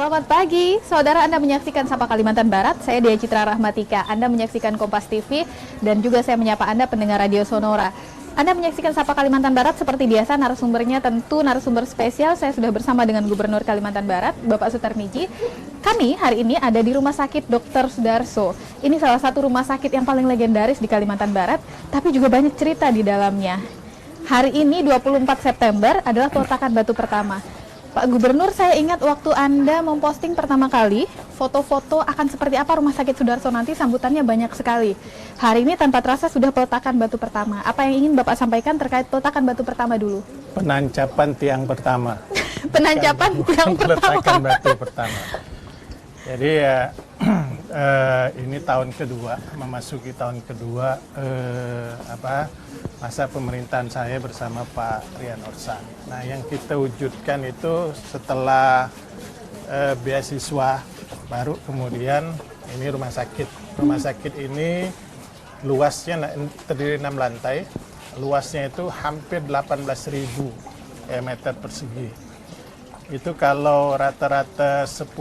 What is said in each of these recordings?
Selamat pagi, saudara. Anda menyaksikan Sapa Kalimantan Barat. Saya Dea Citra Rahmatika. Anda menyaksikan Kompas TV dan juga saya menyapa Anda pendengar Radio Sonora. Anda menyaksikan Sapa Kalimantan Barat seperti biasa, narasumbernya tentu narasumber spesial. Saya sudah bersama dengan Gubernur Kalimantan Barat, Bapak Sutarmiji. Kami hari ini ada di Rumah Sakit Dr. Sudarso. Ini salah satu rumah sakit yang paling legendaris di Kalimantan Barat, tapi juga banyak cerita di dalamnya. Hari ini 24 September adalah peletakan batu pertama. Pak Gubernur, saya ingat waktu Anda memposting pertama kali foto-foto akan seperti apa Rumah Sakit Sudarso nanti, sambutannya banyak sekali. Hari ini tanpa terasa sudah peletakan batu pertama. Apa yang ingin Bapak sampaikan terkait peletakan batu pertama dulu? Penancapan tiang pertama. Penancapan tiang pertama. Peletakan batu pertama. Jadi ya ini tahun kedua, memasuki tahun kedua masa pemerintahan saya bersama Pak Rian Orsan. Nah, yang kita wujudkan itu setelah beasiswa baru, kemudian ini rumah sakit. Rumah sakit ini luasnya terdiri 6 lantai, luasnya itu hampir 18.000 meter persegi. Itu kalau rata-rata 10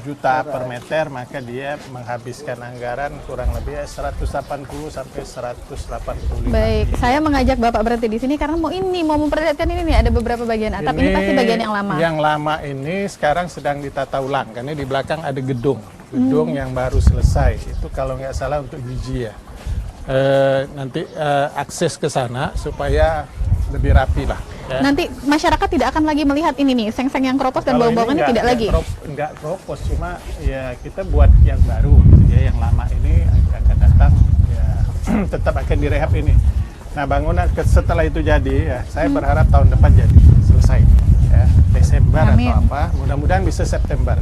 juta per meter, maka dia menghabiskan anggaran kurang lebih 180 sampai 185. Baik, saya mengajak Bapak berhenti di sini karena mau memperlihatkan ini nih, ada beberapa bagian atap. Ini pasti bagian yang lama. Yang lama ini sekarang sedang ditata ulang, karena di belakang ada gedung yang baru selesai. Itu kalau nggak salah untuk gizi ya. Nanti akses ke sana supaya lebih rapi lah. Ya. Nanti masyarakat tidak akan lagi melihat ini nih, seng-seng yang keropos dan bau-bauan ini tidak lagi. Enggak keropos, cuma ya kita buat yang baru, ya yang lama ini akan datang, ya tetap akan direhab ini. Nah, bangunan setelah itu jadi, ya saya berharap tahun depan jadi selesai, ya Desember. Amin. Atau apa, mudah-mudahan bisa September.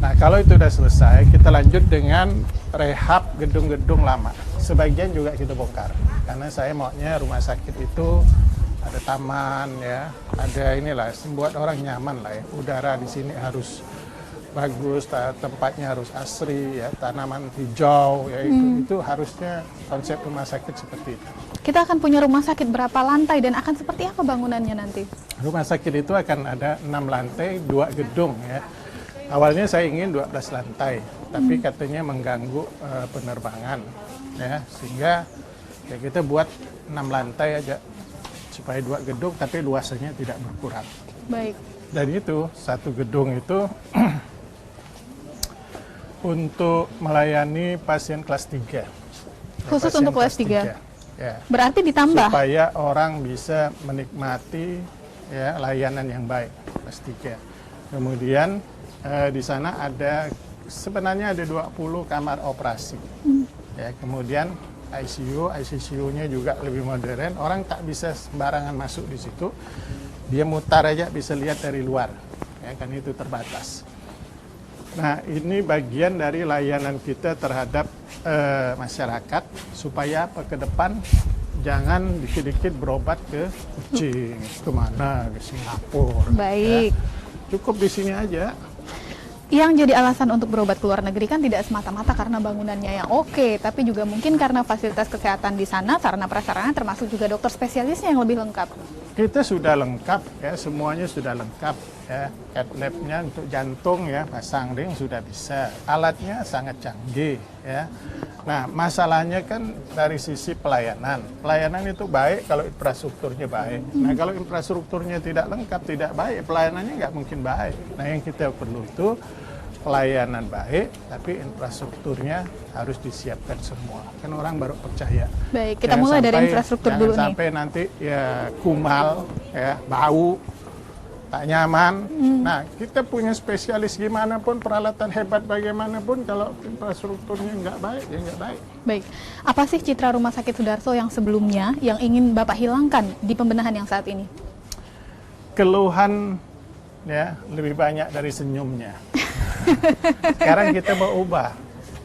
Nah, kalau itu sudah selesai, kita lanjut dengan rehab gedung-gedung lama. Sebagian juga kita bongkar, karena saya maunya rumah sakit itu ada taman, ya, ada inilah, membuat orang nyaman lah ya. Udara di sini harus bagus, tempatnya harus asri, ya, tanaman hijau, ya itu harusnya konsep rumah sakit seperti itu. Kita akan punya rumah sakit berapa lantai dan akan seperti apa bangunannya nanti? Rumah sakit itu akan ada 6 lantai, 2 gedung, ya. Awalnya saya ingin 12 lantai, tapi katanya mengganggu penerbangan, ya, sehingga ya kita buat 6 lantai aja. Supaya 2 gedung tapi luasannya tidak berkurang. Baik. Dan itu satu gedung itu untuk melayani pasien kelas 3. Khusus pasien untuk kelas 3. Ya. Berarti ditambah. Supaya orang bisa menikmati ya layanan yang baik kelas 3. Kemudian di sana ada sebenarnya ada 20 kamar operasi. Ya, kemudian ICU-nya juga lebih modern. Orang tak bisa sembarangan masuk di situ. Dia mutar aja bisa lihat dari luar. Ya, kan itu terbatas. Nah, ini bagian dari layanan kita terhadap masyarakat supaya ke depan jangan dikit-dikit berobat ke Kucing, kemana, ke Singapura. Baik. Ya. Cukup di sini aja. Yang jadi alasan untuk berobat ke luar negeri kan tidak semata-mata karena bangunannya yang oke, tapi juga mungkin karena fasilitas kesehatan di sana, sarana prasarana termasuk juga dokter spesialisnya yang lebih lengkap. Kita sudah lengkap, ya, semuanya sudah lengkap, ya. Cath lab-nya untuk jantung, ya, pasang ring sudah bisa, alatnya sangat canggih, ya. Nah, masalahnya kan dari sisi pelayanan. Pelayanan itu baik kalau infrastrukturnya baik. Nah, kalau infrastrukturnya tidak lengkap, tidak baik, pelayanannya nggak mungkin baik. Nah, yang kita perlu itu pelayanan baik, tapi infrastrukturnya harus disiapkan semua. Kan orang baru percaya. Baik, kita mulai dari infrastruktur dulu nih. Sampai nanti ya kumal, ya bau, tak nyaman. Nah, kita punya spesialis gimana pun, peralatan hebat bagaimanapun, kalau infrastrukturnya nggak baik, ya nggak baik. Baik, apa sih citra Rumah Sakit Sudarso yang sebelumnya yang ingin Bapak hilangkan di pembenahan yang saat ini? Keluhan ya lebih banyak dari senyumnya. Sekarang kita mau ubah,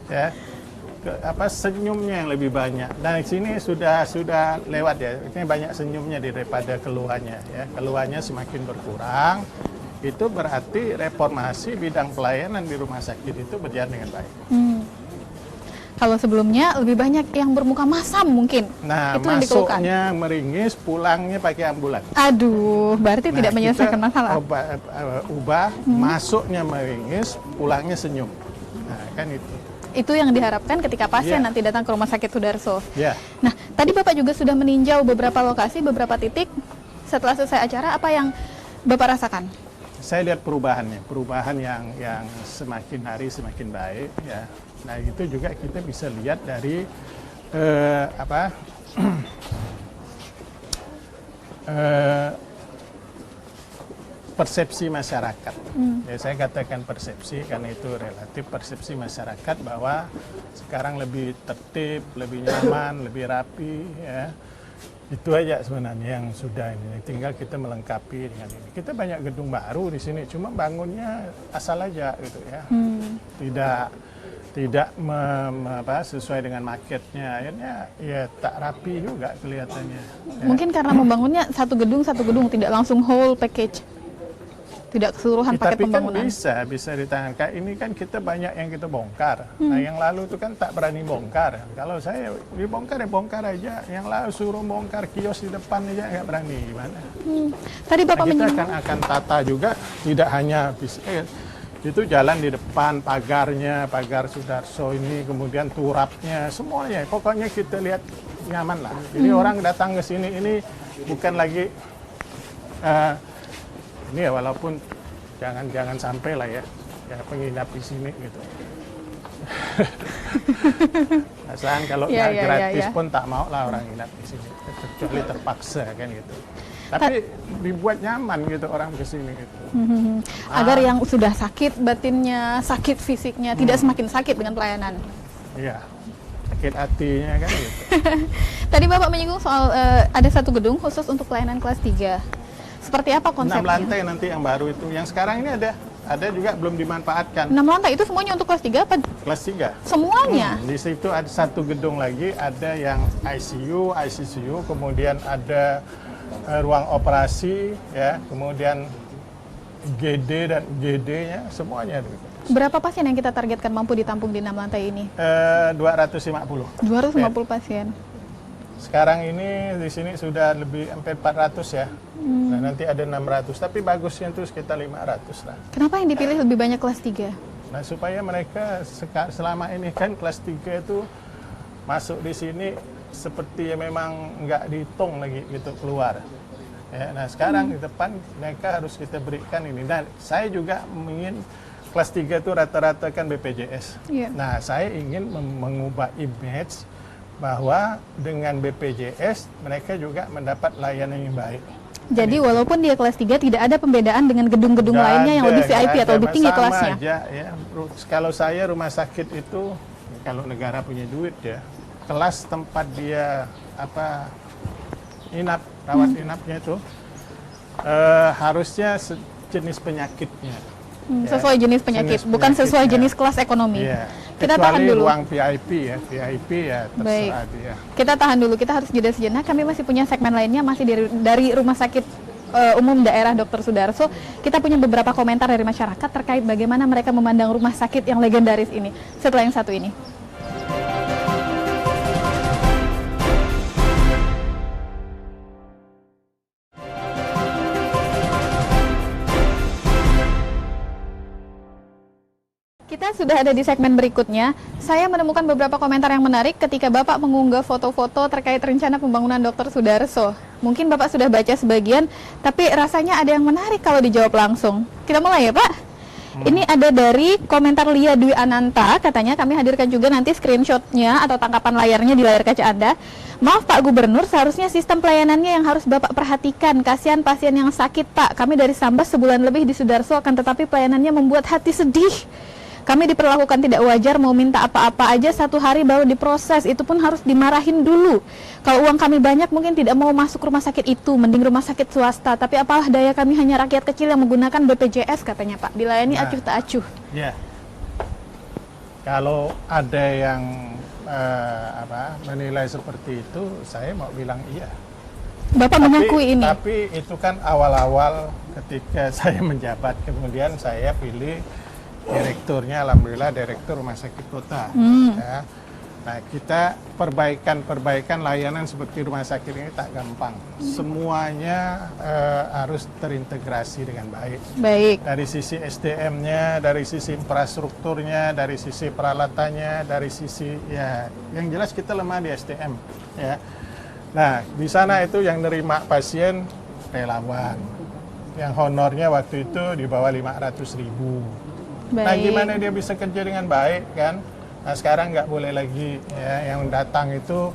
ya. Senyumnya yang lebih banyak. Dan di sini sudah lewat ya. Ini banyak senyumnya daripada keluhannya, ya. Keluhannya semakin berkurang. Itu berarti reformasi bidang pelayanan di rumah sakit itu berjalan dengan baik. Kalau sebelumnya lebih banyak yang bermuka masam mungkin. Nah, Itu yang dikeluhkan. masuknya meringis, pulangnya pakai ambulan. Aduh, berarti tidak menyelesaikan kita masalah. ubah, masuknya meringis, pulangnya senyum. Nah, kan itu. Itu yang diharapkan ketika pasien Iya. nanti datang ke Rumah Sakit Sudarso. Ya, Nah, tadi Bapak juga sudah meninjau beberapa lokasi, beberapa titik. Setelah selesai acara, apa yang Bapak rasakan? saya lihat perubahan yang semakin hari semakin baik. Ya, nah itu juga kita bisa lihat dari persepsi masyarakat. Ya, saya katakan persepsi karena itu relatif, persepsi masyarakat bahwa sekarang lebih tertib, lebih nyaman, lebih rapi. Ya. Itu aja sebenarnya yang sudah ini. Tinggal kita melengkapi dengan ini. Kita banyak gedung baru di sini, cuma bangunnya asal aja gitu ya. Tidak sesuai dengan marketnya. Akhirnya ya tak rapi juga kelihatannya. Ya. Mungkin karena membangunnya satu gedung, tidak langsung whole package. Tidak keseluruhan paket Tapi pembangunan. kan bisa ditangani. Kayak ini kan kita banyak yang kita bongkar. Nah, yang lalu itu kan tak berani bongkar. Kalau saya dibongkar ya bongkar aja. Yang lalu suruh bongkar kios di depan aja nggak berani. Gimana? Tadi Bapak Nah, kita menyinggung. akan tata juga, tidak hanya itu jalan di depan, pagar Sudarso ini, kemudian turapnya, semuanya. Pokoknya kita lihat nyaman lah. Jadi orang datang ke sini ini bukan lagi ini ya, walaupun jangan sampai lah ya penginap di sini gitu. Perasaan kalau Ya, nggak ya, gratis ya. pun tak mau lah orang inap di sini, kecuali terpaksa kan gitu. Tapi dibuat nyaman gitu orang ke sini gitu. Agar yang sudah sakit batinnya, sakit fisiknya, tidak semakin sakit dengan pelayanan. Iya, sakit hatinya kan gitu. Tadi Bapak menyinggung soal ada satu gedung khusus untuk pelayanan kelas 3. Seperti apa 6 konsepnya? lantai nanti yang baru itu. Yang sekarang ini ada juga belum dimanfaatkan. 6 lantai itu semuanya untuk kelas 3 apa? Kelas 3. Semuanya? Di situ ada satu gedung lagi, ada yang ICU, kemudian ada ruang operasi, ya, kemudian GD dan GD-nya semuanya. Berapa pasien yang kita targetkan mampu ditampung di 6 lantai ini? 250. 250 pasien. Sekarang ini di sini sudah lebih hampir 400 ya. Nah, nanti ada 600, tapi bagusnya itu sekitar 500 lah. Kenapa yang dipilih lebih banyak kelas 3? Nah, supaya mereka selama ini kan kelas 3 itu masuk di sini seperti ya memang nggak dihitung lagi gitu keluar. Ya, nah sekarang di depan mereka harus kita berikan ini. Dan saya juga ingin kelas 3 itu rata-rata kan BPJS. Iya. Nah, saya ingin mengubah image bahwa dengan BPJS mereka juga mendapat layanan yang baik. Jadi walaupun dia kelas 3 tidak ada pembedaan dengan gedung-gedung Nggak lainnya yang ada, lebih VIP nggak atau ada, lebih tinggi sama kelasnya. aja, ya. Kalau saya rumah sakit itu kalau negara punya duit ya, kelas tempat dia rawat inapnya itu harusnya jenis penyakitnya. Sesuai jenis penyakit, bukan sesuai penyakitnya. jenis kelas ekonomi. Iya. Kita tahan Kecuali dulu. ruang VIP ya terserah dia. Kita tahan dulu, kita harus jeda sejenak. Kami masih punya segmen lainnya, masih dari Rumah Sakit Umum Daerah Dr. Sudarso. Kita punya beberapa komentar dari masyarakat terkait bagaimana mereka memandang rumah sakit yang legendaris ini. Setelah yang satu ini. Kita sudah ada di segmen berikutnya. Saya menemukan beberapa komentar yang menarik ketika Bapak mengunggah foto-foto terkait rencana pembangunan Dr. Sudarso. Mungkin Bapak sudah baca sebagian, tapi rasanya ada yang menarik kalau dijawab langsung. Kita mulai ya Pak? Ini ada dari komentar Lia Dwi Ananta, katanya kami hadirkan juga nanti screenshotnya atau tangkapan layarnya di layar kaca Anda. Maaf Pak Gubernur, seharusnya sistem pelayanannya yang harus Bapak perhatikan. Kasihan pasien yang sakit Pak, kami dari Sambas sebulan lebih di Sudarso, akan tetapi pelayanannya membuat hati sedih. Kami diperlakukan tidak wajar, mau minta apa-apa aja 1 hari baru diproses, itu pun harus dimarahin dulu. Kalau uang kami banyak mungkin tidak mau masuk rumah sakit itu, mending rumah sakit swasta. Tapi apalah daya kami hanya rakyat kecil yang menggunakan BPJS katanya Pak, dilayani acuh tak acuh. Ya, kalau ada yang menilai seperti itu, saya mau bilang iya. Bapak mengakui ini. Tapi itu kan awal-awal ketika saya menjabat, kemudian saya pilih direkturnya, alhamdulillah direktur rumah sakit kota. Ya. Nah, kita perbaikan layanan seperti rumah sakit ini tak gampang. Semuanya harus terintegrasi dengan baik. Baik. Dari sisi SDM-nya, dari sisi infrastrukturnya, dari sisi peralatannya, dari sisi ya, yang jelas kita lemah di SDM. Ya. Nah, di sana itu yang nerima pasien relawan, yang honornya waktu itu di bawah 500.000. Nah, gimana dia bisa kerja dengan baik kan? Nah, sekarang nggak boleh lagi ya, yang datang itu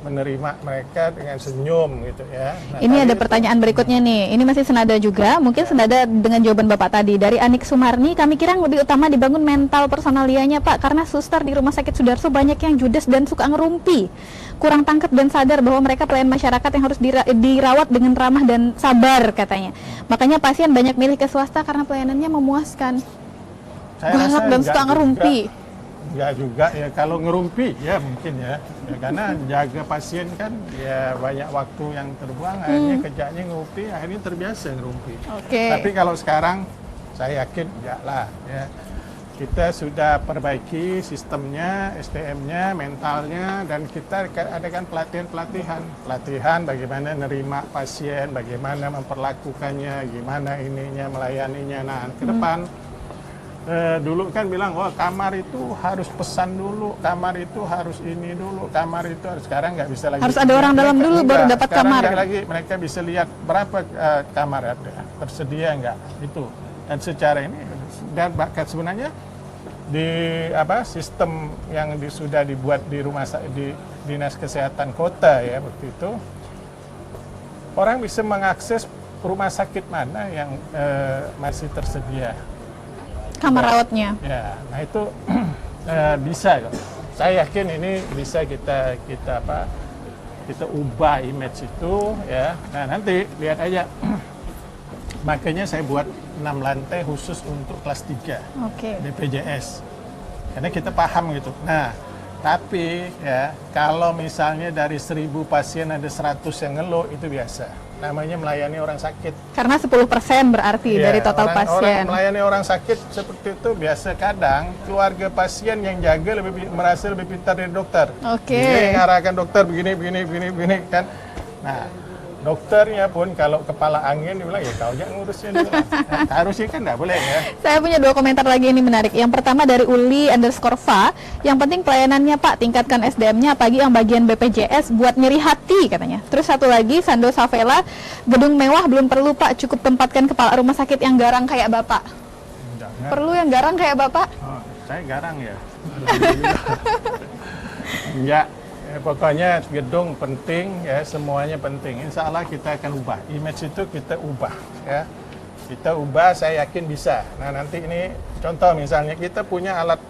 menerima mereka dengan senyum gitu ya. Nah, ini ada pertanyaan berikutnya nih. Ini masih senada juga, mungkin senada dengan jawaban Bapak tadi. Dari Anik Sumarni, kami kira yang lebih utama dibangun mental personalianya Pak, karena suster di Rumah Sakit Sudarso banyak yang judes dan suka ngerumpi. Kurang tangkap dan sadar bahwa mereka pelayan masyarakat yang harus dirawat dengan ramah dan sabar katanya. Makanya pasien banyak milih ke swasta karena pelayanannya memuaskan. Galak dan suka ngerumpi. Enggak juga ya, kalau ngerumpi ya mungkin ya, karena jaga pasien kan ya banyak waktu yang terbuang, akhirnya kerjanya ngerumpi, akhirnya terbiasa ngerumpi. Tapi kalau sekarang saya yakin enggak lah ya, kita sudah perbaiki sistemnya, SDM-nya, mentalnya, dan kita adakan pelatihan bagaimana nerima pasien, bagaimana memperlakukannya, gimana ininya, melayaninya. Nah, ke depan dulu kan bilang, wah kamar itu harus pesan dulu, kamar itu harus ini dulu, kamar itu harus, sekarang nggak bisa lagi. Harus ada orang dalam dulu baru dapat kamar. Sekarang lagi, mereka bisa lihat berapa kamar ada, tersedia nggak, itu. Dan secara ini, dan bahkan sebenarnya di sistem yang sudah dibuat di di Dinas Kesehatan Kota ya waktu itu, orang bisa mengakses rumah sakit mana yang masih tersedia kamar rawatnya. Ya, nah itu bisa. Saya yakin ini bisa kita ubah image itu ya. Nah, nanti lihat aja. Makanya saya buat 6 lantai khusus untuk kelas 3 BPJS. Karena kita paham gitu. Nah, tapi ya kalau misalnya dari 1.000 pasien ada 100 yang ngeluh, itu biasa. Namanya melayani orang sakit. Karena 10% berarti ya, dari total pasien. Melayani orang sakit seperti itu biasa, kadang keluarga pasien yang jaga merasa lebih pintar dari dokter. Ini ngarahkan dokter begini kan. Nah, dokternya pun kalau kepala angin dia bilang, ya kau jangan ngurusin dulu. Nah, harusnya kan nggak boleh ya. Saya punya 2 komentar lagi ini menarik. Yang pertama dari Uli_Va, yang penting pelayanannya Pak, tingkatkan SDM-nya, apalagi yang bagian BPJS buat nyeri hati katanya. Terus satu lagi, Sando Savela, gedung mewah belum perlu Pak, cukup tempatkan kepala rumah sakit yang garang kayak Bapak. Jangan. Perlu yang garang kayak Bapak? Oh, saya garang ya. Enggak. Pokoknya gedung penting ya, semuanya penting. Insya Allah kita akan ubah image itu, kita ubah ya, kita ubah. Saya yakin bisa. Nah, nanti ini contoh misalnya kita punya alat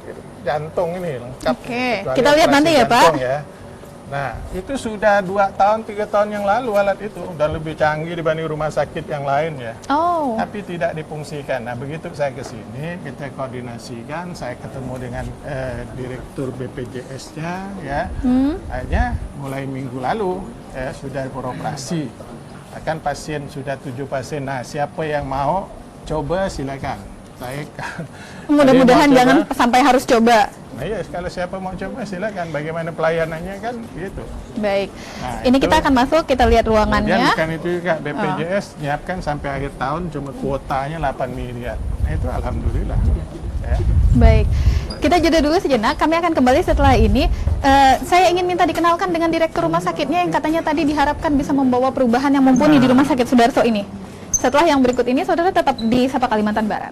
jantung ini lengkap. Kita lihat nanti ya Pak ya. Nah, itu sudah 2 tahun 3 tahun yang lalu alat itu udah lebih canggih dibanding rumah sakit yang lain ya. Tapi tidak difungsikan. Nah, begitu saya ke sini, kita koordinasikan, saya ketemu dengan direktur BPJS-nya ya. Akhirnya mulai minggu lalu ya sudah beroperasi. Akan pasien sudah 7 pasien. Nah, siapa yang mau coba silakan. Saya mudah-mudahan jangan sampai harus coba. Nah, iya, kalau siapa mau coba silakan. Bagaimana pelayanannya kan gitu. Baik. Nah, ini kita akan masuk, kita lihat ruangannya. Kemudian bukan itu juga, BPJS nyiapkan sampai akhir tahun cuma kuotanya 8 miliar. Nah, itu alhamdulillah. Ya. Baik. Kita jeda dulu sejenak, kami akan kembali setelah ini. Saya ingin minta dikenalkan dengan direktur rumah sakitnya yang katanya tadi diharapkan bisa membawa perubahan yang mumpuni di Rumah Sakit Sudarso ini. Setelah yang berikut ini, saudara tetap di Sapa Kalimantan Barat.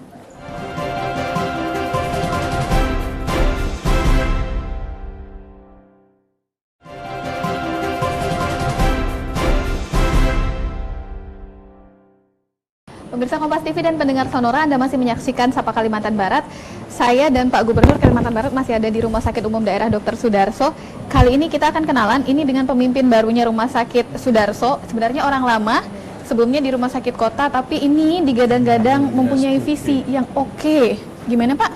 Pemirsa Kompas TV dan pendengar Sonora, Anda masih menyaksikan Sapa Kalimantan Barat. Saya dan Pak Gubernur Kalimantan Barat masih ada di Rumah Sakit Umum Daerah Dr. Sudarso. Kali ini kita akan kenalan ini dengan pemimpin barunya Rumah Sakit Sudarso. Sebenarnya orang lama, sebelumnya di Rumah Sakit Kota, tapi ini digadang-gadang mempunyai visi yang oke. Gimana Pak?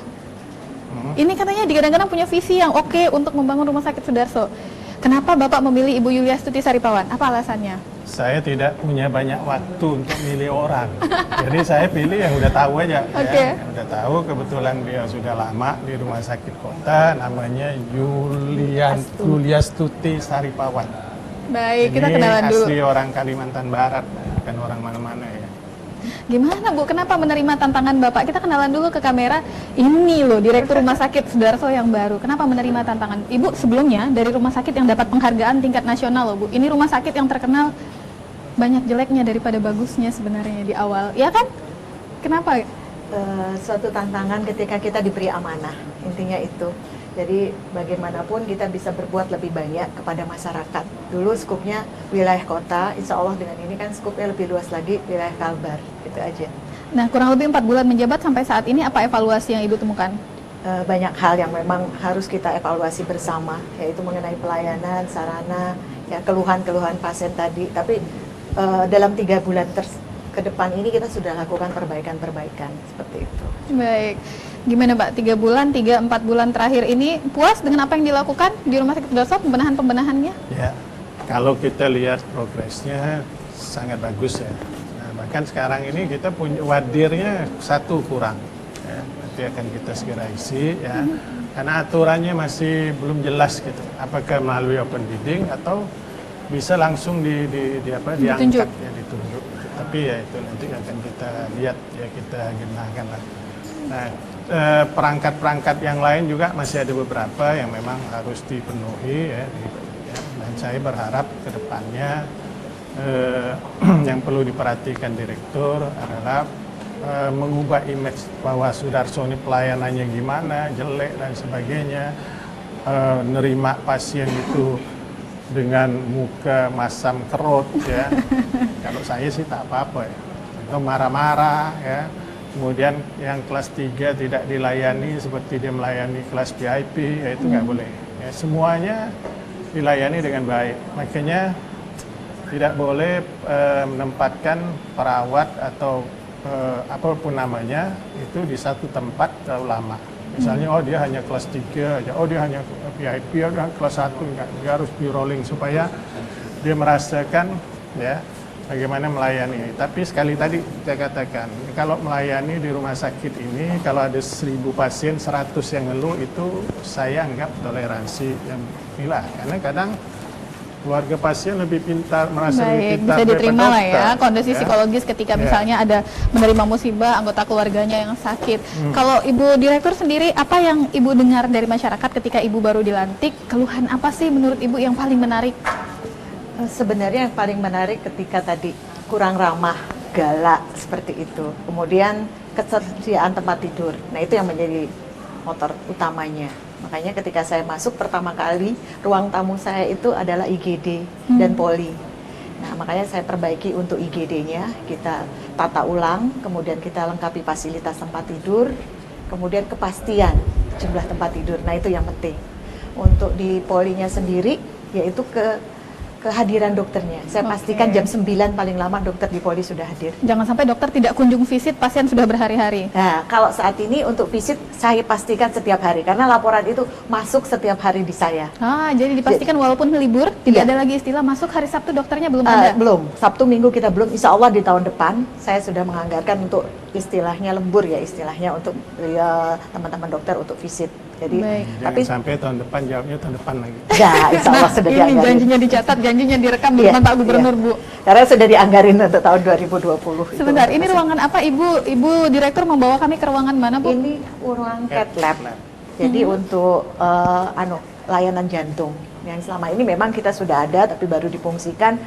Ini katanya digadang-gadang punya visi yang oke untuk membangun Rumah Sakit Sudarso. Kenapa Bapak memilih Ibu Yuliastuti Saripawan? Apa alasannya? saya tidak punya banyak waktu untuk milih orang. Jadi saya pilih yang udah tahu aja. Oke. Ya. Yang udah tahu, kebetulan dia sudah lama di rumah sakit kota, namanya Yulia Stuti Saripawan. Baik, kita Ini kenalan dulu. asli orang Kalimantan Barat, bukan orang mana-mana ya. Gimana Bu, kenapa menerima tantangan Bapak? Kita kenalan dulu ke kamera. Ini loh, Direktur Rumah Sakit Sudarso yang baru. Kenapa menerima tantangan? Ibu sebelumnya dari rumah sakit yang dapat penghargaan tingkat nasional loh Bu. Ini rumah sakit yang terkenal banyak jeleknya daripada bagusnya sebenarnya di awal. Ya kan? Kenapa? Suatu tantangan ketika kita diberi amanah, intinya itu. Jadi bagaimanapun kita bisa berbuat lebih banyak kepada masyarakat. Dulu skupnya wilayah kota, insya Allah dengan ini kan skupnya lebih luas lagi wilayah Kalbar, itu aja. Nah, kurang lebih 4 bulan menjabat sampai saat ini, apa evaluasi yang Ibu temukan? Banyak hal yang memang harus kita evaluasi bersama, yaitu mengenai pelayanan, sarana, ya keluhan-keluhan pasien tadi. Tapi dalam 3 bulan ke depan ini kita sudah lakukan perbaikan-perbaikan seperti itu. Baik. Gimana Mbak, 3 bulan, 3-4 bulan terakhir ini puas dengan apa yang dilakukan di Rumah Sakit Sudarso, pembenahan-pembenahannya? Ya, kalau kita lihat progresnya sangat bagus ya. Nah, bahkan sekarang ini kita punya wadirnya 1 kurang. Ya, nanti akan kita segera isi ya. Karena aturannya masih belum jelas gitu. Apakah melalui open bidding atau bisa langsung diangkat ya, ditunjuk. Tapi ya itu nanti akan kita lihat ya, kita genahkan lah. Nah, perangkat-perangkat yang lain juga masih ada beberapa yang memang harus dipenuhi ya, dan saya berharap ke depannya yang perlu diperhatikan direktur adalah mengubah image bahwa Sudarso ini pelayanannya gimana, jelek dan sebagainya, nerima pasien itu dengan muka masam kerut ya. Kalau saya sih tak apa-apa ya, atau marah-marah ya. Kemudian yang kelas 3 tidak dilayani seperti dia melayani kelas VIP, ya itu nggak boleh. Ya, semuanya dilayani dengan baik. Makanya tidak boleh menempatkan perawat atau apapun namanya itu di satu tempat terlalu lama. Misalnya, oh dia hanya kelas 3 aja, oh dia hanya VIP, oh dia kelas 1, enggak. Dia harus di rolling supaya dia merasakan ya bagaimana melayani. Tapi sekali tadi saya katakan, kalau melayani di rumah sakit ini, kalau ada 1000 pasien, 100 yang ngeluh, itu saya anggap toleransi yang bila. Karena kadang keluarga pasien lebih pintar, merasa lebih pintar bisa diterima lah ya, dokter, kondisi ya. psikologis ketika misalnya ada menerima musibah, anggota keluarganya yang sakit. Kalau Ibu Direktur sendiri, apa yang Ibu dengar dari masyarakat ketika Ibu baru dilantik? Keluhan apa sih menurut Ibu yang paling menarik? Sebenarnya yang paling menarik ketika tadi kurang ramah, galak seperti itu. Kemudian ketersediaan tempat tidur. Nah, itu yang menjadi motor utamanya. Makanya ketika saya masuk pertama kali, ruang tamu saya itu adalah IGD dan poli. Nah, makanya saya perbaiki untuk IGD-nya, kita tata ulang, kemudian kita lengkapi fasilitas tempat tidur, kemudian kepastian jumlah tempat tidur. Nah, itu yang penting. Untuk di polinya sendiri, yaitu kehadiran dokternya. Saya pastikan jam 9 paling lama dokter di poli sudah hadir. Jangan sampai dokter tidak kunjung visit, pasien sudah berhari-hari. Nah, kalau saat ini untuk visit saya pastikan setiap hari karena laporan itu masuk setiap hari di saya. Jadi dipastikan walaupun libur tidak ada lagi istilah masuk hari Sabtu dokternya belum ada. Belum. Sabtu Minggu kita belum. Insya Allah di tahun depan saya sudah menganggarkan untuk istilahnya lembur ya, istilahnya untuk ya, teman-teman dokter untuk visit. Jadi, tapi sampai tahun depan, jawabnya tahun depan lagi. Ya, insya Allah sudah dianggarin. Ini janjinya dicatat, janjinya direkam di depan Pak Gubernur, Bu. Karena sudah dianggarin untuk tahun 2020. Sebentar, ini ruangan apa Ibu Direktur membawa kami ke ruangan mana, Bu? Ini ruang cath lab. Jadi untuk layanan jantung. Yang selama ini memang kita sudah ada, tapi baru difungsikan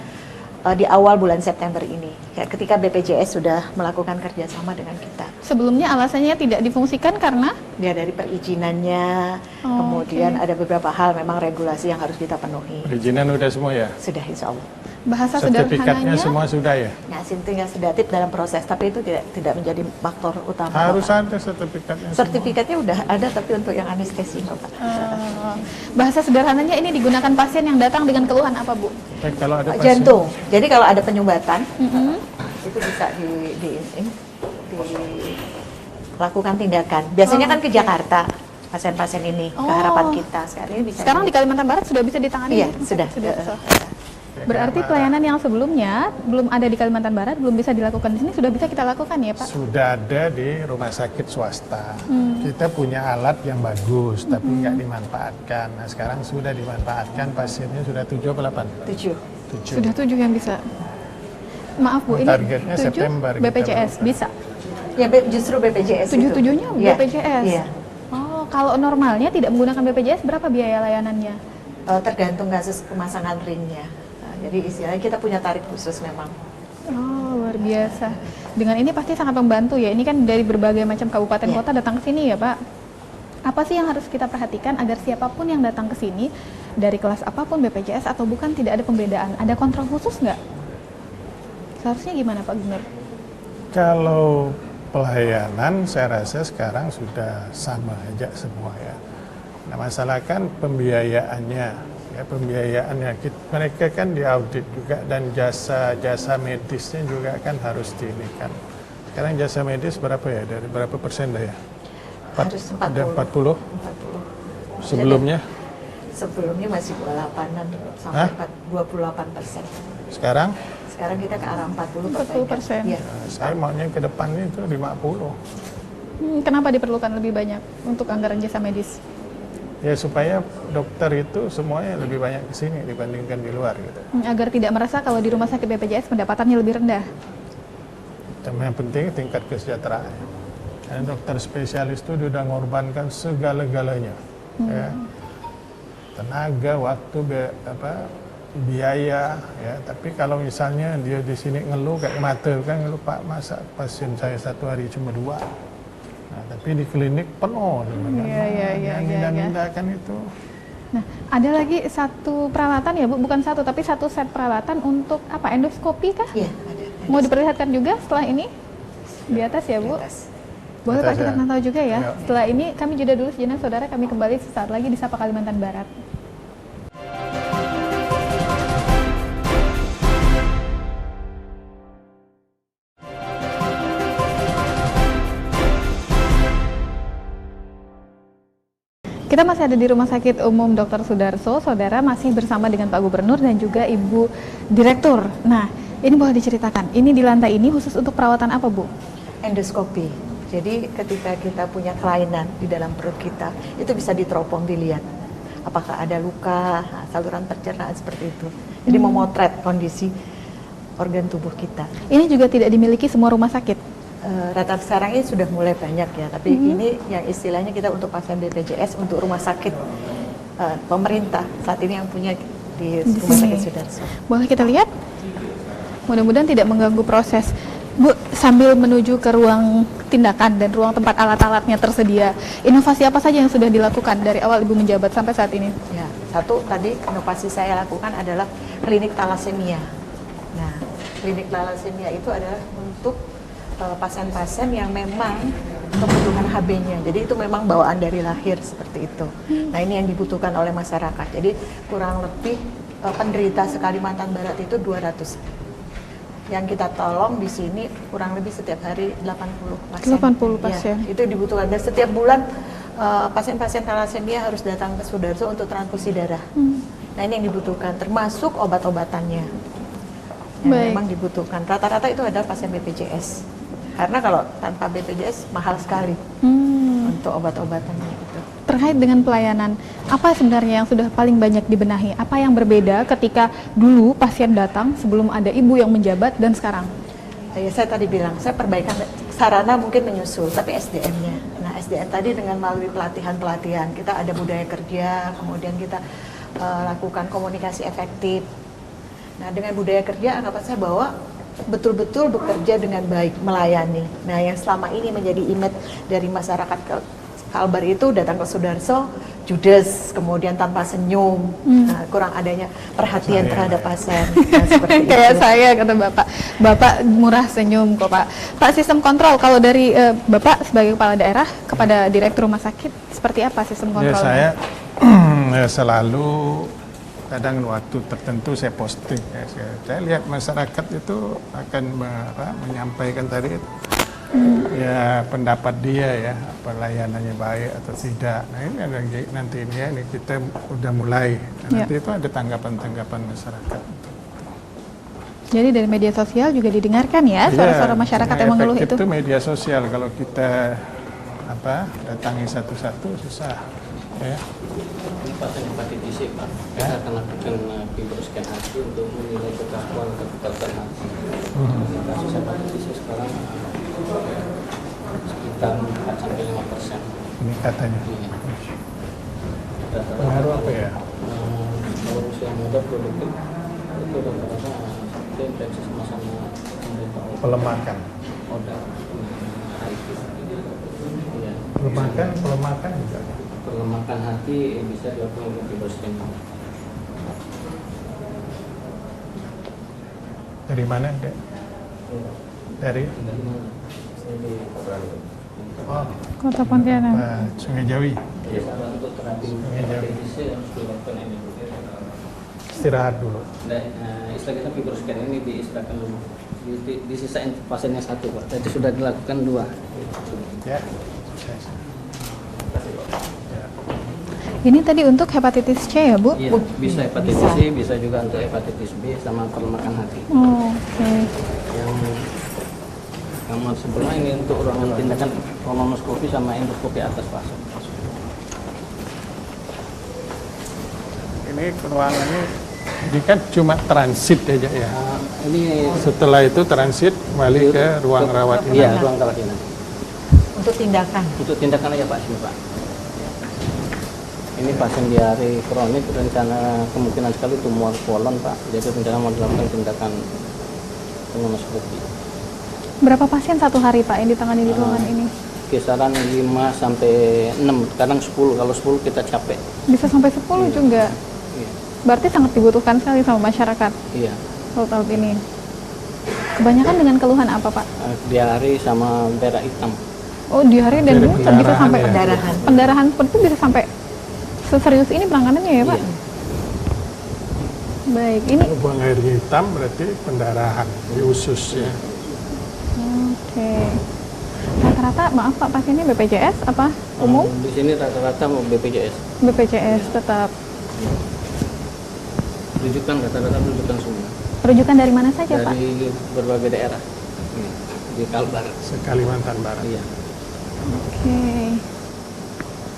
di awal bulan September ini. Ya, ketika BPJS sudah melakukan kerjasama dengan kita. Sebelumnya alasannya tidak difungsikan karena? Ya dari perizinannya, kemudian ada beberapa hal memang regulasi yang harus kita penuhi. Perizinan udah semua ya? Sudah, insya Allah. Bahasa sertifikatnya sederhananya semua sudah ya? Nah, tinggal sedatif dalam proses, tapi itu tidak menjadi faktor utama. Harus Bapak. ada sertifikatnya. Sertifikatnya udah ada, tapi untuk yang anestesi, Bapak. Bahasa sederhananya ini digunakan pasien yang datang dengan keluhan apa, Bu? Kalau ada pasien, jantung. Jadi kalau ada penyumbatan, itu bisa dilakukan tindakan. Biasanya kan ke Jakarta pasien-pasien ini, ke harapan kita. Sekarang ini bisa. Sekarang di Kalimantan Barat sudah bisa ditangani? Iya, sudah. Berarti pelayanan yang sebelumnya belum ada di Kalimantan Barat, belum bisa dilakukan di sini, sudah bisa kita lakukan ya Pak? Sudah ada di rumah sakit swasta. Kita punya alat yang bagus, tapi nggak dimanfaatkan. Nah sekarang sudah dimanfaatkan, pasiennya sudah 7 apa 8? 7. Sudah 7 yang bisa. Maaf Bu, ini Targetnya 7 September kita BPJS lakukan. bisa? Ya justru BPJS itu. 7-7-nya Iya. BPJS? Iya. Oh, kalau normalnya tidak menggunakan BPJS, berapa biaya layanannya? Tergantung kasus pemasangan ringnya. Nah, jadi istilahnya kita punya tarif khusus memang. Oh, luar biasa. Dengan ini pasti sangat membantu ya. Ini kan dari berbagai macam kabupaten Iya. kota datang ke sini ya, Pak. Apa sih yang harus kita perhatikan agar siapapun yang datang ke sini dari kelas apapun BPJS atau bukan tidak ada pembedaan? Ada kontrol khusus nggak? Seharusnya gimana Pak Gubernur? Kalau pelayanan saya rasa sekarang sudah sama aja semua ya. Nah masalah kan pembiayaannya, ya pembiayaannya mereka kan diaudit juga dan jasa medisnya juga kan harus dilihat. Sekarang jasa medis berapa ya? Dari berapa persen dah ya? Harus 40. Ada 40. 40. Sebelumnya? Sebelumnya masih 28-an sampai 28%. Sekarang? Sekarang kita ke arah 40%. 40%. Iya. Nah, saya maunya ke depannya itu 50. Kenapa diperlukan lebih banyak untuk anggaran jasa medis? Ya supaya dokter itu semuanya lebih banyak ke sini dibandingkan di luar gitu. Agar tidak merasa kalau di rumah sakit BPJS pendapatannya lebih rendah. Yang penting tingkat kesejahteraan. Dan dokter spesialis itu sudah mengorbankan segala-galanya. Ya. Tenaga, waktu, biaya, ya. Tapi kalau misalnya dia di sini ngeluh kayak mata kan ngeluh, Pak masa pasien saya 1 hari cuma 2. Nah, tapi di klinik penuh. Minta-mintakan itu. Nah, ada lagi satu peralatan ya Bu, bukan satu tapi satu set peralatan untuk apa? Endoskopi kah? Iya, ada. Mau diperlihatkan juga setelah ini? Di atas ya Bu? Di atas. Boleh Pak, Atas kita ya. pantau juga ya. Ayo. Setelah ini kami jeda dulu sejenak saudara, kami kembali sesaat lagi di Sapa Kalimantan Barat. Kita masih ada di Rumah Sakit Umum Dr. Sudarso, saudara masih bersama dengan Pak Gubernur dan juga Ibu Direktur. Nah, ini boleh diceritakan, ini di lantai ini khusus untuk perawatan apa Bu? Endoskopi. Jadi ketika kita punya kelainan di dalam perut kita, itu bisa diteropong dilihat. Apakah ada luka, saluran pencernaan seperti itu. Jadi memotret kondisi organ tubuh kita. Ini juga tidak dimiliki semua rumah sakit. Rata sekarang ini sudah mulai banyak ya, tapi ini yang istilahnya kita untuk pasien BPJS untuk rumah sakit pemerintah saat ini yang punya di Rumah Sakit Sudarso. Boleh kita lihat? Mudah-mudahan tidak mengganggu proses. Bu, sambil menuju ke ruang tindakan dan ruang tempat alat-alatnya tersedia, inovasi apa saja yang sudah dilakukan dari awal Ibu menjabat sampai saat ini? Ya, satu tadi inovasi saya lakukan adalah klinik talasemia. Nah, klinik talasemia itu adalah untuk pasien-pasien yang memang kebutuhan HB-nya. Jadi itu memang bawaan dari lahir seperti itu. Nah, ini yang dibutuhkan oleh masyarakat. Jadi kurang lebih penderita se-Kalimantan Barat itu 200. Yang kita tolong di sini kurang lebih setiap hari 80 pasien. 80 pasien. Ya, itu dibutuhkan. Dan setiap bulan pasien-pasien talasemia harus datang ke Sudarso untuk transfusi darah. Nah, ini yang dibutuhkan, termasuk obat-obatannya. Yang memang dibutuhkan. Rata-rata itu adalah pasien BPJS. Karena kalau tanpa BPJS mahal sekali untuk obat-obatannya itu. Terkait dengan pelayanan, apa sebenarnya yang sudah paling banyak dibenahi? Apa yang berbeda ketika dulu pasien datang sebelum ada ibu yang menjabat dan sekarang? Ya, saya tadi bilang, saya perbaikan sarana mungkin menyusul, tapi SDM-nya. Nah, SDM tadi dengan melalui pelatihan-pelatihan, kita ada budaya kerja, kemudian kita lakukan komunikasi efektif. Nah, dengan budaya kerja, anggapan saya bahwa betul-betul bekerja dengan baik, melayani. Nah, yang selama ini menjadi image dari masyarakat Kalbar itu datang ke Sudarso, judes, kemudian tanpa senyum, nah, kurang adanya perhatian terhadap pasien. Nah, seperti Kayak itu. saya kata Bapak murah senyum kok Pak. Pak, sistem kontrol kalau dari Bapak sebagai kepala daerah kepada direktur rumah sakit seperti apa sistem Ya kontrolnya? saya selalu kadang waktu tertentu saya posting ya, saya lihat masyarakat itu akan menyampaikan tadi ya pendapat dia ya, apa layanannya baik atau tidak. Nah ini nanti ini kita udah mulai. Nah, nanti itu ada tanggapan masyarakat. Jadi dari media sosial juga didengarkan ya suara-suara masyarakat yang mengeluh itu. Itu media sosial, kalau kita datangi satu-satu susah. Ya. Ini pasien hepatitis C, Pak. Kita akan lakukan fibroscan hati untuk menilai kekakuan atau kekuatan hati. Kasus hepatitis C sekarang sekitar 4-5%. Ini katanya. Iya. Pengaruh apa ya? Kalau usia muda produktif itu rata-rata infeksi sama-sama Pelemakan. oda, HIV. Iya. Pelemakan juga. Pelemakan hati bisa dilakukan dengan fibroscan. Dari mana, Dek? Dari oh, Kota Pontianak. Sungai Jawi. Untuk terapi hepatitis C harus dilakukan ini. Istirahat dulu. Dan istilah kita fibroscan ini diistirahatkan dulu. Disisain pasiennya 1, Pak. Tadi sudah dilakukan 2. Ya. Ini tadi untuk hepatitis C ya, Bu? Iya, bisa hepatitis C, bisa juga untuk hepatitis B sama pelemakan hati. Oh, oke. Yang kamar sebelumnya ini untuk ruangan tindakan kolonoskopi sama endoskopi atas, Pak. Ini ruangannya ini kan cuma transit aja ya. Ini Setelah itu transit kembali ke ruang rawat inap. Iya, ruang rawat inap. Untuk tindakan. Untuk tindakan aja, Pak, sini, Pak. Ini pasien diare kronik, rencana kemungkinan sekali tumor kolon, Pak. Jadi rencana mau dilakukan tindakan kolonoskopi. Berapa pasien satu hari, Pak, yang ditangani di ruangan ini? Kisaran 5 sampai 6, kadang 10. Kalau 10 kita capek. Bisa sampai 10 juga. Iya. Berarti sangat dibutuhkan sekali sama masyarakat Iya. tahun ini. Kebanyakan dengan keluhan apa, Pak? Diare sama darah hitam. Oh, diare dan Jadi muntah bisa sampai ya. Pendarahan. pendarahan seperti itu bisa sampai seserius ini penanganannya ya, Pak? Iya. Baik, ini Kalau buang airnya hitam berarti pendarahan di usus ya. oke. Rata-rata, maaf Pak, pasiennya BPJS apa umum? Di sini rata-rata mau BPJS. BPJS tetap. Rujukan rata-rata rujukan semua. Rujukan dari mana saja, Pak? Dari berbagai daerah. Di Kalbar. Kalimantan Barat. Iya. Oke.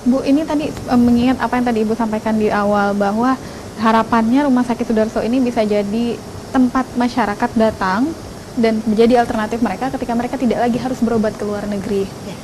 Bu, ini tadi mengingat apa yang tadi Ibu sampaikan di awal bahwa harapannya Rumah Sakit Sudarso ini bisa jadi tempat masyarakat datang dan menjadi alternatif mereka ketika mereka tidak lagi harus berobat ke luar negeri. Ya.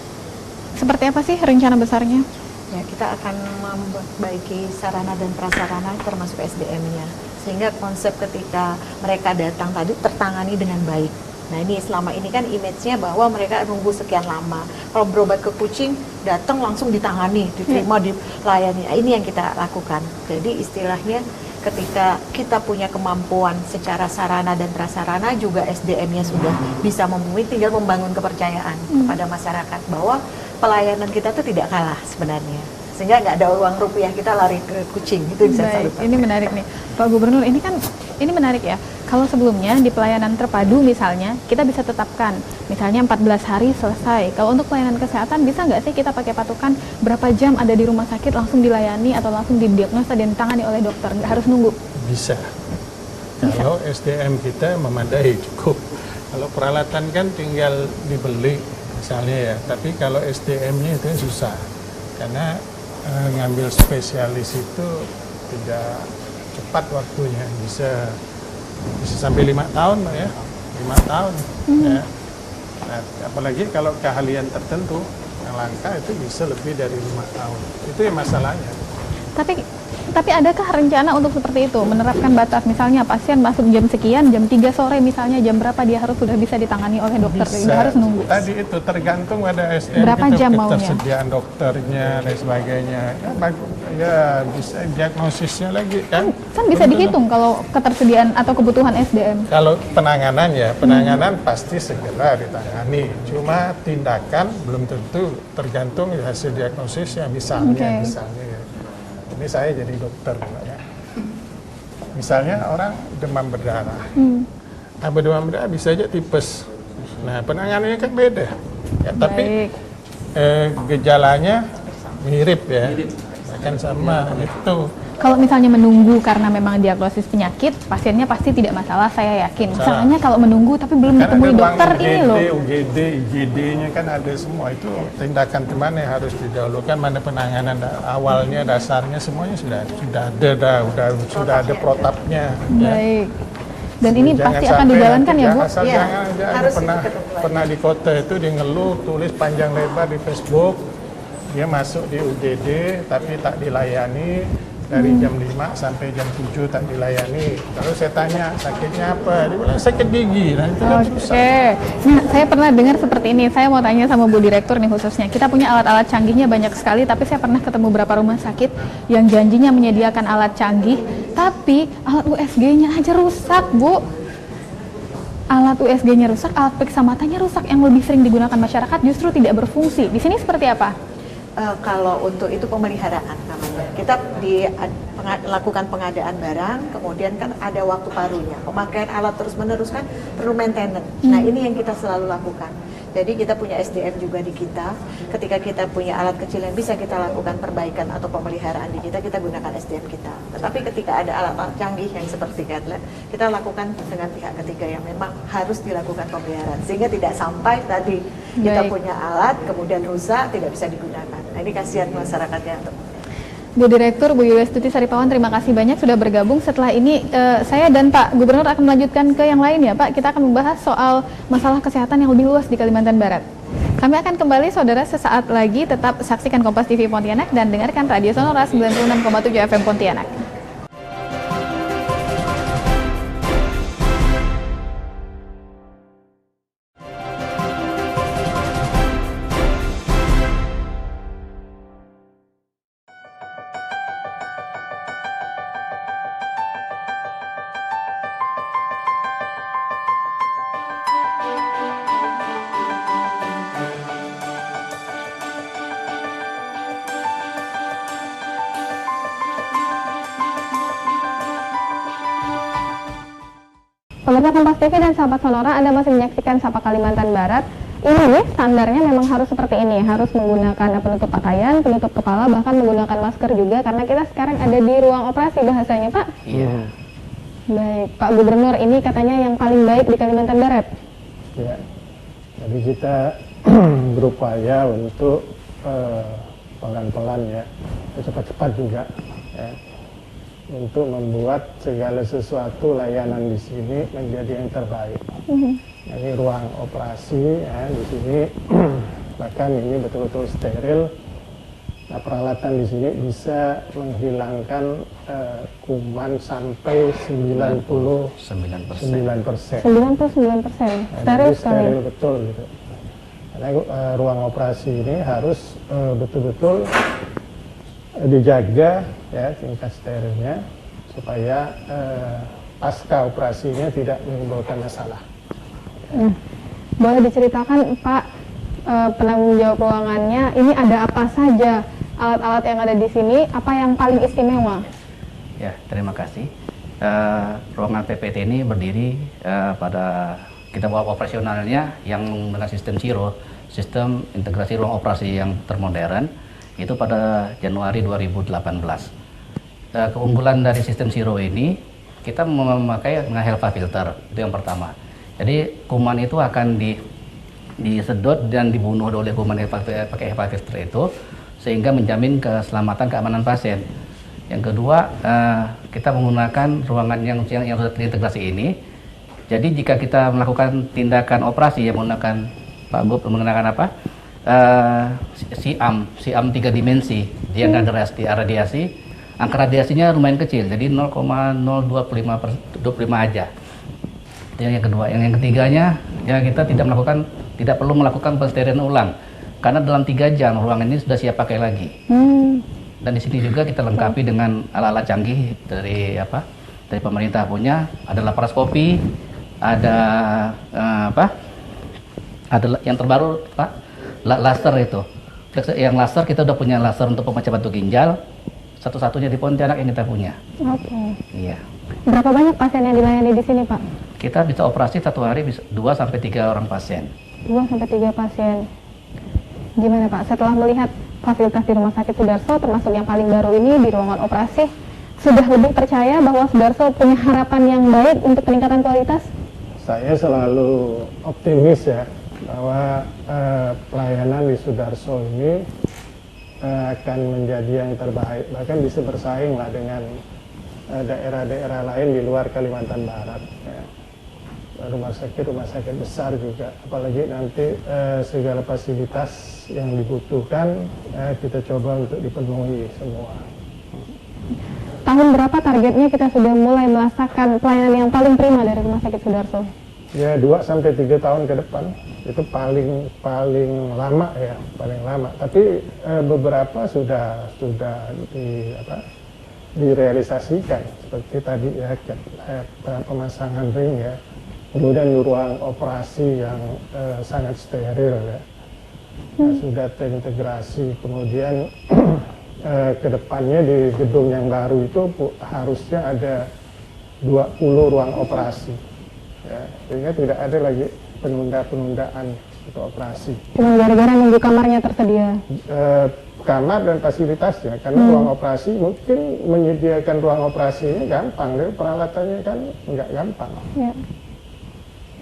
Seperti apa sih rencana besarnya? Ya, kita akan memperbaiki sarana dan prasarana termasuk SDM-nya. Sehingga konsep ketika mereka datang tadi tertangani dengan baik. Nah, ini selama ini kan image-nya bahwa mereka nunggu sekian lama. Kalau berobat ke kucing, datang langsung ditangani, diterima, dilayani. Nah, ini yang kita lakukan. Jadi istilahnya ketika kita punya kemampuan secara sarana dan prasarana, juga SDM-nya sudah bisa memenuhi, tinggal membangun kepercayaan kepada masyarakat bahwa pelayanan kita tuh tidak kalah sebenarnya. Sehingga nggak ada uang rupiah kita lari ke kucing, itu bisa Baik, selalu. ini menarik nih Pak Gubernur. Ini menarik ya. Kalau sebelumnya di pelayanan terpadu misalnya kita bisa tetapkan misalnya 14 hari selesai. Kalau untuk pelayanan kesehatan bisa nggak sih kita pakai patokan berapa jam ada di rumah sakit langsung dilayani atau langsung didiagnosa dan ditangani oleh dokter, nggak harus nunggu? Bisa. Kalau SDM kita memadai cukup. Kalau peralatan kan tinggal dibeli misalnya ya. Tapi kalau SDM-nya itu susah. Karena ngambil spesialis itu tidak cepat waktunya, bisa sampai 5 tahun Pak ya, 5 tahun ya. Nah, apalagi kalau keahlian tertentu yang langka itu bisa lebih dari 5 tahun, itu yang masalahnya. Tapi adakah rencana untuk seperti itu, menerapkan batas misalnya pasien masuk jam sekian, jam 3 sore misalnya, jam berapa dia harus sudah bisa ditangani oleh dokter, tidak harus nunggu? Tadi itu tergantung pada SDM Berapa kita, jam maunya? ketersediaan dokternya dan sebagainya. Ya bisa diagnosisnya lagi kan. Kan bisa dihitung kalau ketersediaan atau kebutuhan SDM. Kalau penanganan ya, penanganan pasti segera ditangani. Cuma tindakan belum tentu, tergantung hasil diagnosisnya. Misalnya ya. Ini saya jadi dokter ya. Misalnya orang demam berdarah. Nah, demam berdarah bisa aja tipes. Nah, penanganannya kan beda. Ya, tapi gejalanya mirip ya. Kan sama itu. Kalau misalnya menunggu karena memang diagnosis penyakit, pasiennya pasti tidak masalah, saya yakin. Masalahnya kalau menunggu tapi belum Kan ditemui ada ruang dokter ini loh. UGD, IGD-nya kan ada semua. Itu tindakan mana yang harus didahulukan, mana penanganan awalnya, dasarnya semuanya sudah ada, sudah ada protapnya. Ya. Baik. Dan ini Jangan pasti akan sampai dijalankan nanti ya, Bu? asal Iya, jangan aja. harus Pernah di kota itu dia ngeluh, tulis panjang lebar di Facebook, dia masuk di UGD tapi tak dilayani. Dari jam 5 sampai jam 7 tak dilayani. Lalu saya tanya, sakitnya apa? Dia bilang sakit gigi. Nah, itu kan susah. Oke. Nah, saya pernah dengar seperti ini. Saya mau tanya sama Bu Direktur nih khususnya. Kita punya alat-alat canggihnya banyak sekali, tapi saya pernah ketemu beberapa rumah sakit yang janjinya menyediakan alat canggih, tapi alat USG-nya aja rusak, Bu. Alat USG-nya rusak, alat periksa matanya rusak, yang lebih sering digunakan masyarakat justru tidak berfungsi. Di sini seperti apa? Kalau untuk itu pemeliharaan namanya. Kita lakukan pengadaan barang, kemudian kan ada waktu parunya. Pemakaian alat terus-menerus kan perlu maintenance. Nah, ini yang kita selalu lakukan. Jadi kita punya SDM juga di kita. Ketika kita punya alat kecil yang bisa kita lakukan perbaikan atau pemeliharaan di kita gunakan SDM kita. Tetapi ketika ada alat-alat canggih yang seperti Gadlet, kita lakukan dengan pihak ketiga yang memang harus dilakukan pemeliharaan. Sehingga tidak sampai tadi kita punya alat, kemudian rusak, tidak bisa digunakan. Nah, ini kasihan masyarakatnya untuk Bu Direktur, Bu Yuliastuti Saripawan, terima kasih banyak sudah bergabung. Setelah ini saya dan Pak Gubernur akan melanjutkan ke yang lain ya Pak. Kita akan membahas soal masalah kesehatan yang lebih luas di Kalimantan Barat. Kami akan kembali saudara sesaat lagi, tetap saksikan Kompas TV Pontianak dan dengarkan Radio Sonora 96,7 FM Pontianak. Pemirsa Kompas TV dan sahabat Sonora, Anda masih menyaksikan Sapa Kalimantan Barat. Ini nih, standarnya memang harus seperti ini, harus menggunakan penutup pakaian, penutup kepala, bahkan menggunakan masker juga, karena kita sekarang ada di ruang operasi bahasanya, Pak. Iya. Baik, Pak Gubernur, ini katanya yang paling baik di Kalimantan Barat. Ya. Jadi kita berupaya untuk pelan-pelan ya, cepat-cepat juga ya, untuk membuat segala sesuatu layanan di sini menjadi yang terbaik. Ini ruang operasi ya, di sini bahkan ini betul-betul steril. Nah, peralatan di sini bisa menghilangkan kuman sampai 99%. 99%. Nah, Steril jadi sekali. steril betul gitu. Karena ruang operasi ini harus betul-betul dijaga ya tingkat sterilnya supaya pasca operasinya tidak menimbulkan masalah. Boleh diceritakan Pak, penanggung jawab ruangannya, ini ada apa saja alat-alat yang ada di sini, apa yang paling istimewa? Ya, terima kasih. Ruangan PPT ini berdiri pada kita buat operasionalnya yang menggunakan sistem CIRO, sistem integrasi ruang operasi yang termodern, itu pada Januari 2018. Keunggulan dari sistem CIRO ini, kita memakai HEPA filter, itu yang pertama. Jadi kuman itu akan disedot dan dibunuh oleh kuman pakai HEPA filter itu, sehingga menjamin keselamatan keamanan pasien. Yang kedua, kita menggunakan ruangan yang sudah terintegrasi ini. Jadi jika kita melakukan tindakan operasi yang menggunakan Pak Gub menggunakan apa? SIAM 3 dimensi, dia nggak ada radiasi, angka radiasinya lumayan kecil, jadi 0,025 aja. Itu yang kedua. Yang ketiganya, ya kita tidak perlu melakukan pensterilan ulang, karena dalam 3 jam ruangan ini sudah siap pakai lagi. Dan di sini juga kita lengkapi dengan alat-alat canggih dari pemerintah punya, ada laparoskopi, ada ada yang terbaru Pak, laser itu. Yang laser kita udah punya laser untuk pemecah batu ginjal, satu-satunya di Pontianak yang kita punya. Oke. Iya. Berapa banyak pasien yang dilayani di sini Pak? Kita bisa operasi satu hari bisa 2 sampai 3 orang pasien. 2 sampai 3 pasien. Gimana Pak, setelah melihat fasilitas di Rumah Sakit Sudarso, termasuk yang paling baru ini di ruangan operasi, sudah lebih percaya bahwa Sudarso punya harapan yang baik untuk peningkatan kualitas? Saya selalu optimis ya bahwa pelayanan di Sudarso ini akan menjadi yang terbaik, bahkan bisa bersaing lah dengan daerah-daerah lain di luar Kalimantan Barat ya. Rumah sakit besar juga, apalagi nanti segala fasilitas yang dibutuhkan kita coba untuk dipenuhi semua. Tahun berapa targetnya kita sudah mulai merasakan pelayanan yang paling prima dari Rumah Sakit Sudarso? Ya 2-3 tahun ke depan itu paling lama ya, paling lama. Tapi beberapa sudah direalisasikan seperti tadi ya, pemasangan ring ya. Kemudian ruang operasi yang sangat steril ya, sudah terintegrasi. Kemudian kedepannya di gedung yang baru itu harusnya ada 20 ruang operasi, ya, sehingga tidak ada lagi penundaan untuk operasi. Cuma gara-gara nunggu kamarnya tersedia. Kamar dan fasilitasnya, karena ruang operasi mungkin menyediakan ruang operasinya gampang, tapi peralatannya kan nggak gampang. Ya.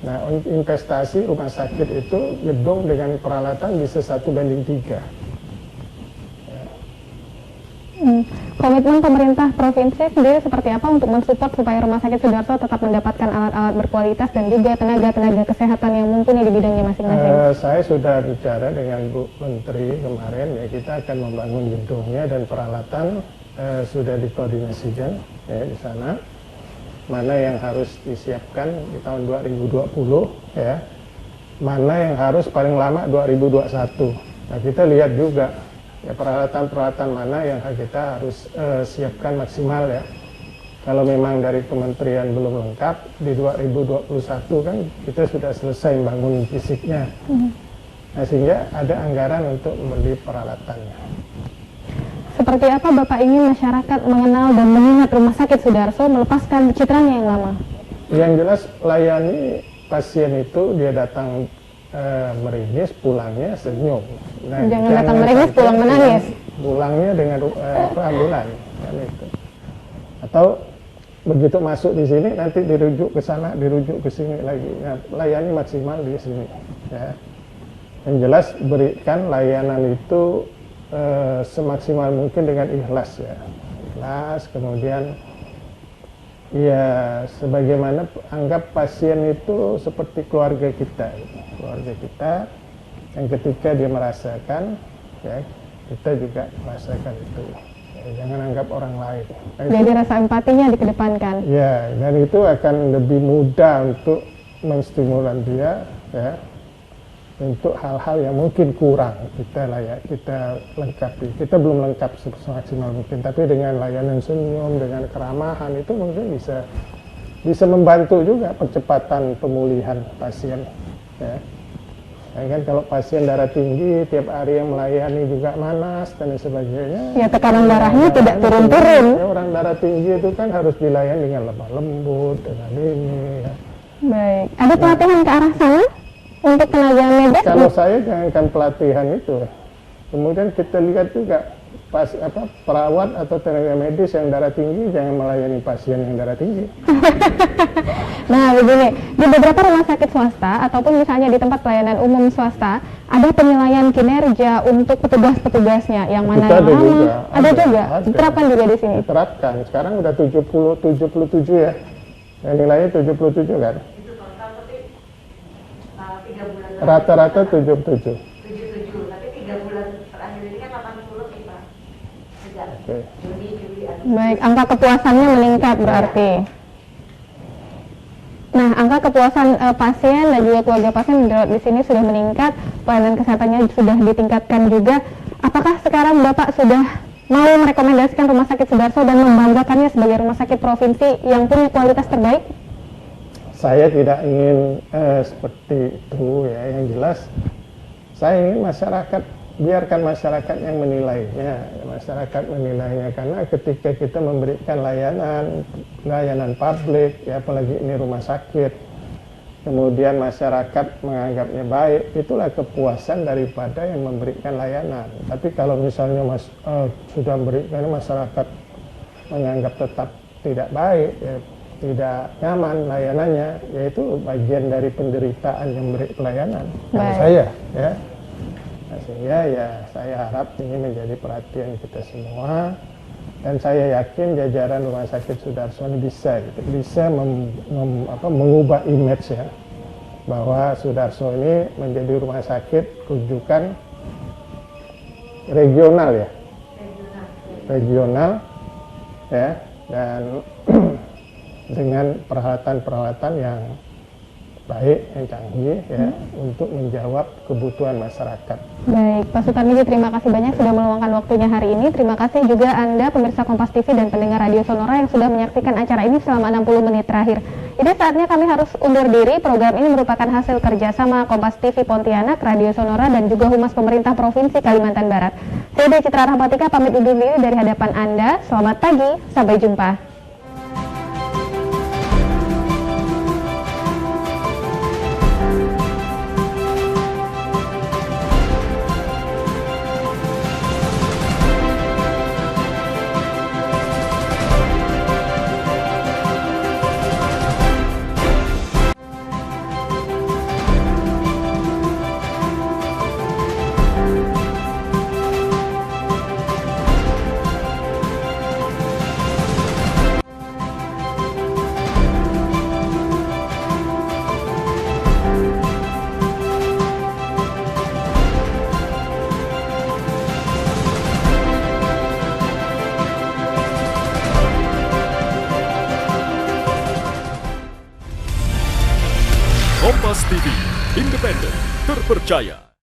Nah, investasi rumah sakit itu gedung dengan peralatan bisa 1:3. Ya. Komitmen pemerintah provinsi sendiri seperti apa untuk mensupport supaya Rumah Sakit Sudarso tetap mendapatkan alat-alat berkualitas dan juga tenaga-tenaga kesehatan yang mumpuni di bidangnya masing-masing? Saya sudah bicara dengan Bu Menteri kemarin ya, kita akan membangun gedungnya dan peralatan sudah dikoordinasikan ya di sana. Mana yang harus disiapkan di tahun 2020 ya, mana yang harus paling lama 2021. Nah, kita lihat juga ya peralatan-peralatan mana yang kita harus siapkan maksimal ya. Kalau memang dari kementerian belum lengkap, di 2021 kan kita sudah selesai bangun fisiknya. Nah, sehingga ada anggaran untuk membeli peralatannya. Seperti apa Bapak ingin masyarakat mengenal dan mengingat Rumah Sakit Sudarso melepaskan citranya yang lama? Yang jelas layani pasien itu dia datang meringis, pulangnya senyum. Nah, jangan datang meringis, pulang menangis. Pulangnya dengan ambulan, kan itu. Atau begitu masuk di sini nanti dirujuk ke sana, dirujuk ke sini lagi. Nah, layani maksimal di sini. Ya. Yang jelas berikan layanan itu semaksimal mungkin dengan ikhlas ya, ikhlas. Kemudian ya sebagaimana anggap pasien itu seperti keluarga kita yang ketika dia merasakan ya kita juga merasakan itu ya, jangan anggap orang lain. Nah, jadi rasa empatinya dikedepankan ya, dan itu akan lebih mudah untuk menstimulan dia ya untuk hal-hal yang mungkin kurang kita lengkapi. Kita belum lengkap semaksimal mungkin, tapi dengan layanan senyum, dengan keramahan itu mungkin bisa membantu juga percepatan pemulihan pasien. Ya. Ya kan kalau pasien darah tinggi tiap hari yang melayani juga manas dan sebagainya. Ya tekanan darahnya tidak turun-turun. Ya, orang darah tinggi itu kan harus dilayani dengan lemah lembut dengan ini. Ya. Baik, ada pelatihan ke arah sana? Untuk tenaga medis? Kalau saya jangankan pelatihan itu, kemudian kita lihat juga perawat atau tenaga medis yang darah tinggi jangan melayani pasien yang darah tinggi. Nah begini, di beberapa rumah sakit swasta ataupun misalnya di tempat pelayanan umum swasta ada penilaian kinerja untuk petugas-petugasnya yang mana yang lama, ada juga, diterapkan juga di sini. Diterapkan, sekarang udah 77 ya, yang nilainya 77 kan. Rata-rata 77. 77, tapi 3 bulan terakhir ini kan 80 nih Pak. Sejak Juni, Juli, Agustus. Baik, angka kepuasannya meningkat berarti. Nah, angka kepuasan pasien dan juga keluarga pasien di sini sudah meningkat, pelayanan kesehatannya sudah ditingkatkan juga. Apakah sekarang Bapak sudah mau merekomendasikan Rumah Sakit Sudarso dan membanggakannya sebagai rumah sakit provinsi yang punya kualitas terbaik? Saya tidak ingin seperti itu ya, yang jelas saya ingin masyarakat, biarkan masyarakat yang menilainya, karena ketika kita memberikan layanan publik ya, apalagi ini rumah sakit, kemudian masyarakat menganggapnya baik, itulah kepuasan daripada yang memberikan layanan. Tapi kalau misalnya sudah memberikan masyarakat menganggap tetap tidak baik, ya, tidak nyaman layanannya, yaitu bagian dari penderitaan yang beri pelayanan. Kalau saya, ya. Nah, sehingga ya saya harap ini menjadi perhatian kita semua, dan saya yakin jajaran Rumah Sakit Sudarso ini bisa mengubah image ya, bahwa Sudarso ini menjadi rumah sakit rujukan regional ya, regional ya, dan dengan peralatan-peralatan yang baik, yang canggih ya, untuk menjawab kebutuhan masyarakat. Baik, Pak Sutarmiji, terima kasih banyak sudah meluangkan waktunya hari ini. Terima kasih juga Anda pemirsa Kompas TV dan pendengar Radio Sonora yang sudah menyaksikan acara ini selama 60 menit terakhir. Ini saatnya kami harus undur diri. Program ini merupakan hasil kerjasama Kompas TV Pontianak, Radio Sonora, dan juga Humas Pemerintah Provinsi Kalimantan Barat. Saya Dea Citra Rahmatika pamit undur diri dari hadapan Anda. Selamat pagi, sampai jumpa. Kompas TV, independen, terpercaya.